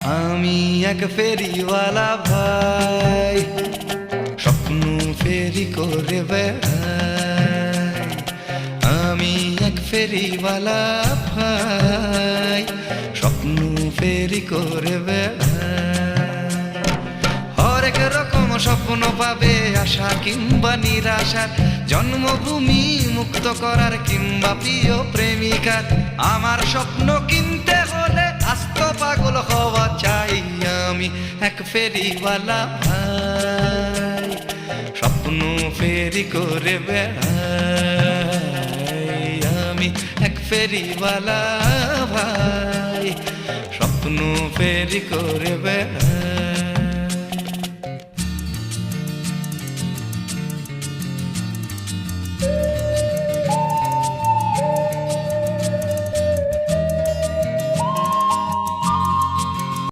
আমি এক ফেরিওয়ালা ভাই, স্বপ্ন ফেরি করে বেড়াই। আমি এক ফেরিওয়ালা ভাই, স্বপ্ন ফেরি করে বেড়াই। হরেক রকম স্বপ্ন পাবে, আশা কিংবা নিরাশার, জন্মভূমি মুক্ত করার কিংবা প্রিয় প্রেমিকার। আমার স্বপ্ন কিনতে হলে আস্ত পাগল হওয়া চাই। আমি এক ফেরিওয়ালা ভাই, স্বপ্ন ফেরি করে বেড়াই। আমি এক ফেরিওয়ালা ভাই, স্বপ্ন ফেরি করে বেড়াই।